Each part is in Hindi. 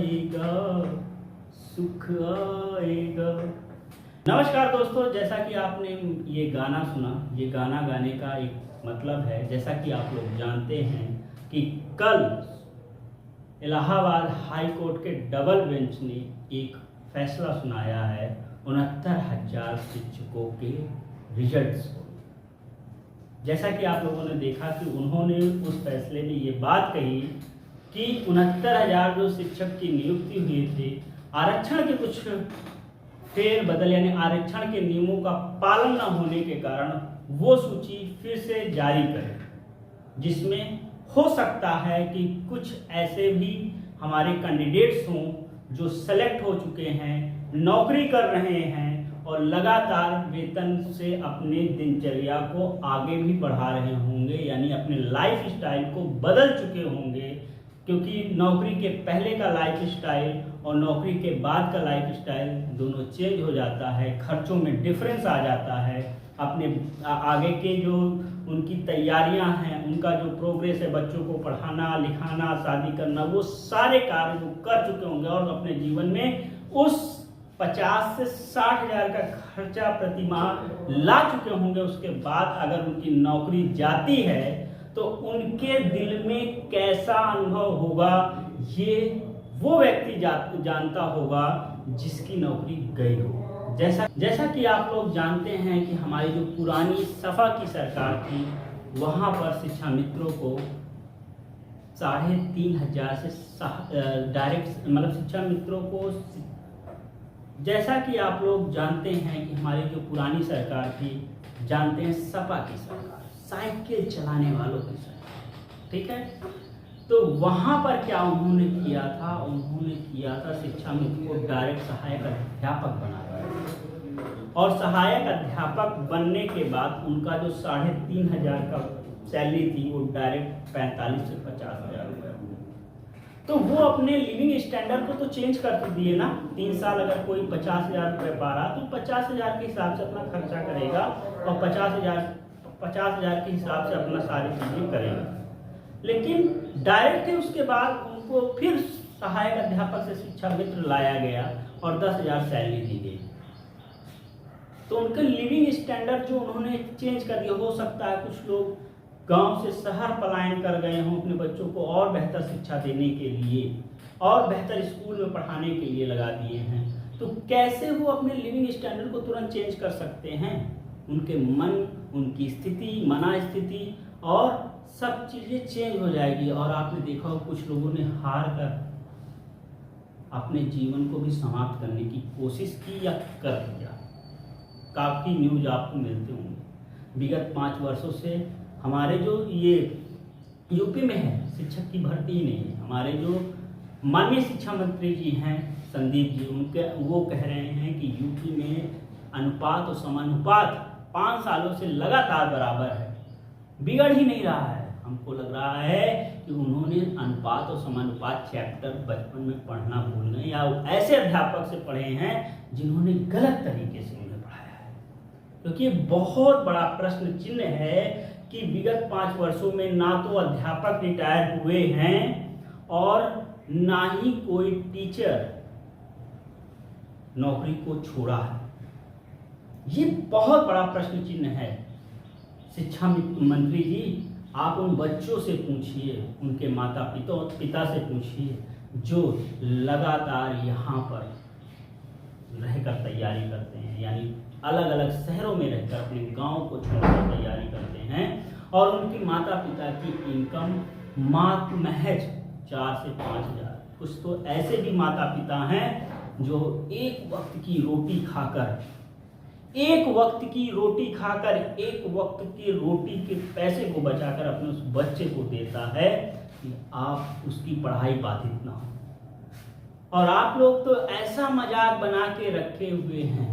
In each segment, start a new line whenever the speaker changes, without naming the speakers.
आएगा, सुख आएगा। नमस्कार दोस्तों, जैसा कि आपने ये गाना सुना, ये गाना गाने का एक मतलब है, जैसा कि आप लोग जानते हैं कि कल इलाहाबाद हाई कोर्ट के डबल बेंच ने एक फैसला सुनाया है 69,000 शिक्षकों के रिजल्ट्स को। जैसा कि आप लोगों ने देखा कि उन्होंने उस फैसले में ये बात कही कि 69,000 जो शिक्षक की नियुक्ति हुई थी, आरक्षण के कुछ फेर बदल यानी आरक्षण के नियमों का पालन न होने के कारण वो सूची फिर से जारी करें, जिसमें हो सकता है कि कुछ ऐसे भी हमारे कैंडिडेट्स हों जो सेलेक्ट हो चुके हैं, नौकरी कर रहे हैं और लगातार वेतन से अपने दिनचर्या को आगे भी बढ़ा रहे होंगे, यानी अपने लाइफ स्टाइल को बदल चुके होंगे। क्योंकि नौकरी के पहले का लाइफ स्टाइल और नौकरी के बाद का लाइफ स्टाइल दोनों चेंज हो जाता है, खर्चों में डिफरेंस आ जाता है, अपने आगे के जो उनकी तैयारियां हैं, उनका जो प्रोग्रेस है, बच्चों को पढ़ाना लिखाना शादी करना, वो सारे कार्य वो कर चुके होंगे और अपने जीवन में उस 50 से 60,000 का खर्चा प्रति माह ला चुके होंगे। उसके बाद अगर उनकी नौकरी जाती है तो उनके दिल में कैसा अनुभव होगा, ये वो व्यक्ति जानता होगा जिसकी नौकरी गई हो। जैसा कि आप लोग जानते हैं कि हमारी जो पुरानी सपा की सरकार थी, वहाँ पर शिक्षा मित्रों को 3,500 से डायरेक्ट मतलब शिक्षा मित्रों को, जैसा कि आप लोग जानते हैं कि हमारी जो पुरानी सरकार थी, जानते हैं सपा की सरकार, साइकिल चलाने वालों की सरकार, ठीक है। तो वहाँ पर क्या उन्होंने किया था, उन्होंने किया था शिक्षा मित्र को डायरेक्ट सहायक अध्यापक बनाया और सहायक अध्यापक बनने के बाद उनका जो 3,500 का सैलरी थी वो डायरेक्ट 45 से 50,000 रुपये। तो वो अपने लिविंग स्टैंडर्ड को तो चेंज कर दिए ना। 3 साल अगर कोई 50,000 रुपये पा रहा तो 50,000 के हिसाब से अपना खर्चा करेगा और 50,000 के हिसाब से अपना सारी चीज़ें करेगा। लेकिन डायरेक्ट ही उसके बाद उनको फिर सहायक अध्यापक से शिक्षा मित्र लाया गया और 10,000 सैलरी दी गई। तो उनके लिविंग स्टैंडर्ड जो उन्होंने चेंज कर दिया। हो सकता है कुछ लोग गांव से शहर पलायन कर गए हों अपने बच्चों को और बेहतर शिक्षा देने के लिए और बेहतर स्कूल में पढ़ाने के लिए लगा दिए हैं। तो कैसे वो अपने लिविंग स्टैंडर्ड को तुरंत चेंज कर सकते हैं? उनके मन, उनकी स्थिति, मना स्थिति और सब चीज़ें चेंज हो जाएगी। और आपने देखा हो कुछ लोगों ने हार कर अपने जीवन को भी समाप्त करने की कोशिश की या कर दिया। काफ़ी न्यूज आपको मिलते होंगे। विगत 5 वर्षों से हमारे जो ये यूपी में है, शिक्षक की भर्ती ही नहीं है। हमारे जो माननीय शिक्षा मंत्री जी हैं संदीप जी, उनके वो कह रहे हैं कि यूपी में अनुपात और समानुपात 5 सालों से लगातार बराबर है, बिगड़ ही नहीं रहा है। हमको लग रहा है कि उन्होंने अनुपात और समानुपात चैप्टर बचपन में पढ़ना भूल गए या ऐसे अध्यापक से पढ़े हैं जिन्होंने गलत तरीके से उन्हें पढ़ाया है। क्योंकि बहुत बड़ा प्रश्न चिन्ह है कि विगत 5 वर्षों में ना तो अध्यापक रिटायर हुए हैं और ना ही कोई टीचर नौकरी को छोड़ा है। ये बहुत बड़ा प्रश्न चिन्ह है। शिक्षा मंत्री जी, आप उन बच्चों से पूछिए, उनके माता पिता से पूछिए जो लगातार यहाँ पर रहकर तैयारी करते हैं, यानी अलग अलग शहरों में रहकर अपने गांव को छोड़कर तैयारी करते हैं और उनके माता पिता की इनकम महज 4 से 5,000। कुछ तो ऐसे भी माता पिता हैं जो एक वक्त की रोटी खाकर, एक वक्त की रोटी के पैसे को बचाकर अपने उस बच्चे को देता है कि आप उसकी पढ़ाई बाधित ना हो। और आप लोग तो ऐसा मजाक बना के रखे हुए हैं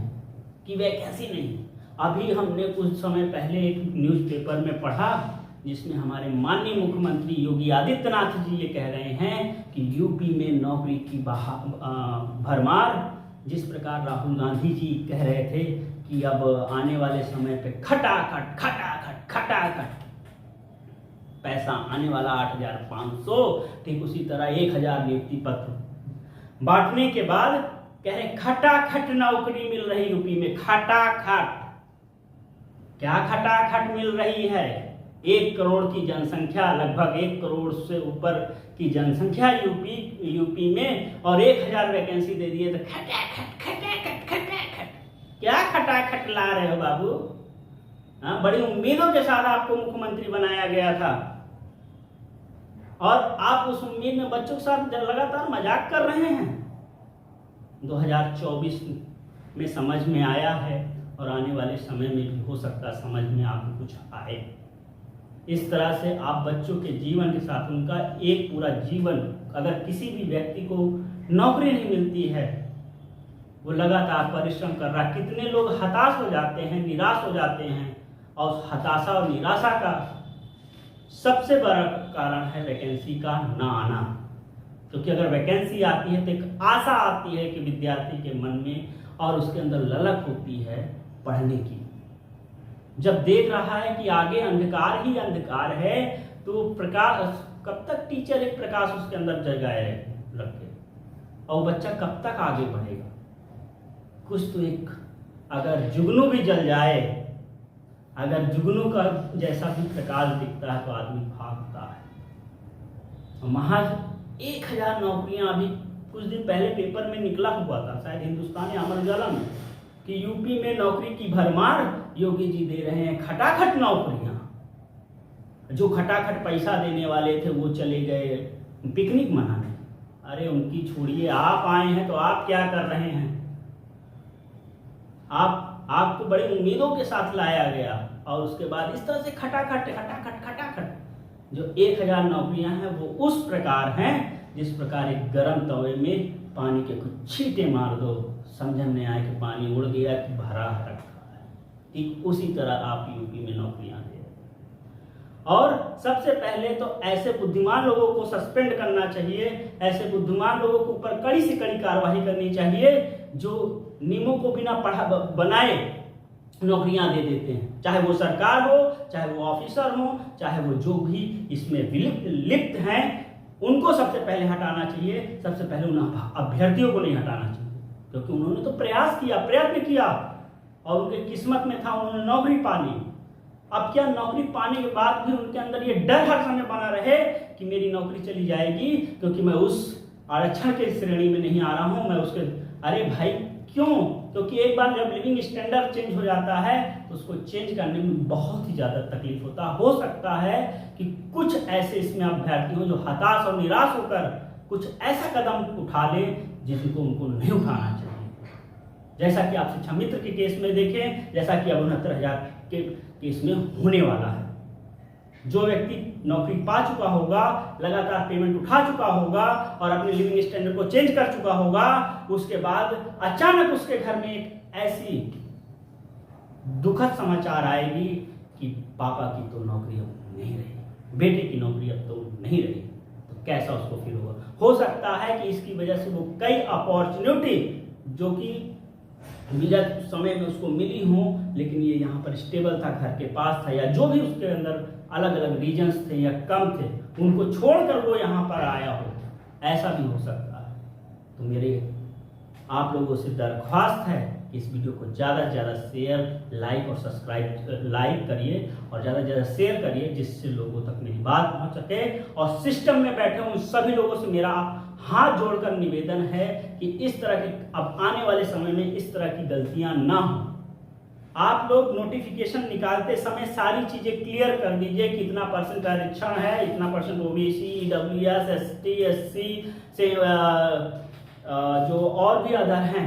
कि वैकेंसी नहीं। अभी हमने कुछ समय पहले एक न्यूज़पेपर में पढ़ा जिसमें हमारे माननीय मुख्यमंत्री योगी आदित्यनाथ जी ये कह रहे हैं कि यूपी में नौकरी की भरमार। जिस प्रकार राहुल गांधी जी कह रहे थे कि अब आने वाले समय पे खटाखट पैसा आने वाला 8,500, ठीक उसी तरह 1,000 नियुक्ति पत्र बांटने के बाद कह रहे खटाखट नौकरी मिल रही यूपी में, खटाखट। क्या खटाखट मिल रही है? 1 करोड़ की जनसंख्या, लगभग 1 करोड़ से ऊपर की जनसंख्या यूपी में, और 1000 वैकेंसी दे दिए तो खटाखट खटाखट खटाखट। क्या खटाखट ला रहे हो बाबू? हाँ, बड़ी उम्मीदों के साथ आपको मुख्यमंत्री बनाया गया था और आप उस उम्मीद में बच्चों के साथ लगातार मजाक कर रहे हैं। 2024 में समझ में आया है और आने वाले समय में भी हो सकता है समझ में आपको कुछ आए। इस तरह से आप बच्चों के जीवन के साथ उनका एक पूरा जीवन, अगर किसी भी व्यक्ति को नौकरी नहीं मिलती है, वो लगातार परिश्रम कर रहा, कितने लोग हताश हो जाते हैं, निराश हो जाते हैं, और हताशा और निराशा का सबसे बड़ा कारण है वैकेंसी का ना आना। क्योंकि अगर वैकेंसी आती है तो एक आशा आती है कि विद्यार्थी के मन में, और उसके अंदर ललक होती है पढ़ने की। जब देख रहा है कि आगे अंधकार ही अंधकार है, तो प्रकाश कब तक टीचर एक प्रकाश उसके अंदर जगाए रखे, और बच्चा कब तक आगे बढ़ेगा? कुछ तो एक, अगर जुगनू भी जल जाए, अगर जुगनू का जैसा भी प्रकाश दिखता है तो आदमी भागता है। महज 1000 नौकरियां अभी कुछ दिन पहले पेपर में निकला हुआ था, शायद हिंदुस्तान या अमर उजाला में, कि यूपी में नौकरी की भरमार, योगी जी दे रहे हैं खटाखट नौकरियां। जो खटाखट पैसा देने वाले थे वो चले गए पिकनिक मनाने। अरे उनकी छोड़िए, आप आए हैं तो आप क्या कर रहे हैं? आपको बड़ी उम्मीदों के साथ लाया गया और उसके बाद इस तरह से खटाखट खटाखट खटाखट। जो 1000 नौकरियां हैं वो उस प्रकार हैं जिस प्रकार एक गर्म तवे में पानी के कुछ छींटे मार दो, समझ में आए कि पानी उड़ गया कि भरा रखा है। ठीक उसी तरह आप यूपी में नौकरियां दे रहे हैं। और सबसे पहले तो ऐसे बुद्धिमान लोगों को सस्पेंड करना चाहिए, ऐसे बुद्धिमान लोगों के ऊपर कड़ी से कड़ी कार्रवाई करनी चाहिए जो नियमों को बिना बनाए नौकरियां दे देते हैं, चाहे वो सरकार हो, चाहे वो ऑफिसर हो, चाहे वो जो भी इसमें लिप्त हैं, उनको सबसे पहले हटाना चाहिए। सबसे पहले उन अभ्यर्थियों को नहीं हटाना चाहिए, क्योंकि उन्होंने तो प्रयास किया, प्रयत्न किया और उनके किस्मत में था, उन्होंने नौकरी पा ली। अब क्या नौकरी पाने के बाद भी उनके अंदर ये डर हर समय बना रहे कि मेरी नौकरी चली जाएगी क्योंकि मैं उस आरक्षण के श्रेणी में नहीं आ रहा हूं, मैं उसके। अरे भाई क्यों? क्योंकि एक बार जब लिविंग स्टैंडर्ड चेंज हो जाता है तो उसको चेंज करने में बहुत ही ज़्यादा तकलीफ होता है। हो सकता है कि कुछ ऐसे इसमें अभ्यर्थी हो जो हताश और निराश होकर कुछ ऐसा कदम उठा लें जिनको उनको नहीं उठाना चाहिए। जैसा कि आप शिक्षा मित्र के केस में देखें, जैसा कि अब 69,000 के केस में होने वाला है। जो व्यक्ति नौकरी पा चुका होगा, लगातार पेमेंट उठा चुका होगा और अपने लिविंग स्टैंडर्ड को चेंज कर चुका होगा, उसके बाद अचानक उसके घर में एक ऐसी दुखद समाचार आएगी कि पापा की तो नौकरी अब नहीं रही, बेटे की नौकरी अब तो नहीं रही, तो कैसा उसको फील होगा? हो सकता है कि इसकी वजह से वो कई अपॉर्चुनिटी जो कि मिलत समय में उसको मिली हो, लेकिन ये यहाँ पर स्टेबल था, घर के पास था, या जो भी उसके अंदर अलग अलग रीजन्स थे या कम थे, उनको छोड़कर वो यहाँ पर आया हो, ऐसा भी हो सकता है। तो मेरे आप लोगों से दरख्वास्त है कि इस वीडियो को ज़्यादा से ज़्यादा शेयर, लाइक और सब्सक्राइब लाइक करिए और ज़्यादा से ज़्यादा शेयर करिए, जिससे लोगों तक मेरी बात पहुँच सके। और सिस्टम में बैठे उन सभी लोगों से मेरा हाथ जोड़कर निवेदन है कि इस तरह की अब आने वाले समय में इस तरह की गलतियां ना हो। आप लोग नोटिफिकेशन निकालते समय सारी चीजें क्लियर कर दीजिए, कितना परसेंट आरक्षण है, इतना percent OBC, EWS, ST, SC से जो और भी अदर हैं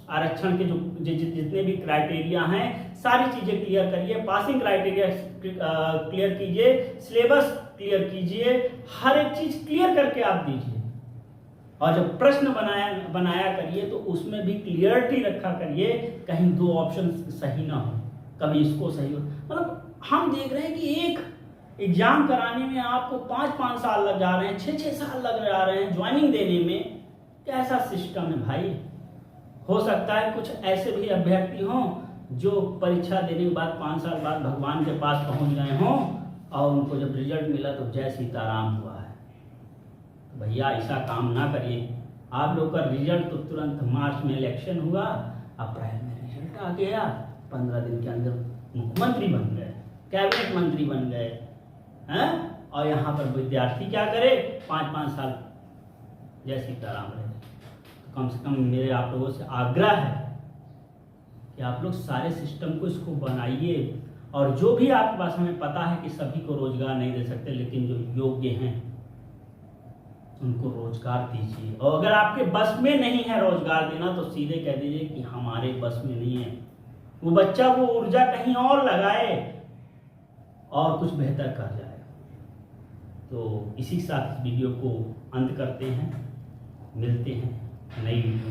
आरक्षण के जो जितने भी क्राइटेरिया हैं, सारी चीजें क्लियर करिए। पासिंग क्राइटेरिया क्लियर कीजिए, सिलेबस क्लियर कीजिए, हर एक चीज क्लियर करके आप दीजिए। और जब प्रश्न बनाया करिए तो उसमें भी क्लियरिटी रखा करिए, कहीं 2 ऑप्शन सही ना हो, कभी इसको सही हो। मतलब हम देख रहे हैं कि एक एग्जाम कराने में आपको 5-5 साल लग जा रहे हैं, 6-6 साल लग जा रहे हैं ज्वाइनिंग देने में। कैसा सिस्टम है भाई? हो सकता है कुछ ऐसे भी अभ्यर्थी हों जो परीक्षा देने के बाद 5 साल बाद भगवान के पास पहुंच गए हों और उनको जब रिजल्ट मिला तो जय सीताराम हुआ है। भैया ऐसा काम ना करिए, आप लोग का रिजल्ट तो तुरंत मार्च में इलेक्शन हुआ, अप्रैल में रिजल्ट आ गया, 15 दिन के अंदर मुख्यमंत्री बन गए, कैबिनेट मंत्री बन गए हैं। और यहाँ पर विद्यार्थी क्या करे, 5-5 साल जय सीताराम रहे। तो कम से कम मेरे आप लोगों से आग्रह है कि आप लोग सारे सिस्टम को इसको बनाइए। और जो भी आपके पास, हमें पता है कि सभी को रोजगार नहीं दे सकते, लेकिन जो योग्य हैं उनको रोजगार दीजिए। और अगर आपके बस में नहीं है रोजगार देना तो सीधे कह दीजिए कि हमारे बस में नहीं है। वो बच्चा वो ऊर्जा कहीं और लगाए और कुछ बेहतर कर जाए। तो इसी के साथ इस वीडियो को अंत करते हैं, मिलते हैं नई वीडियो।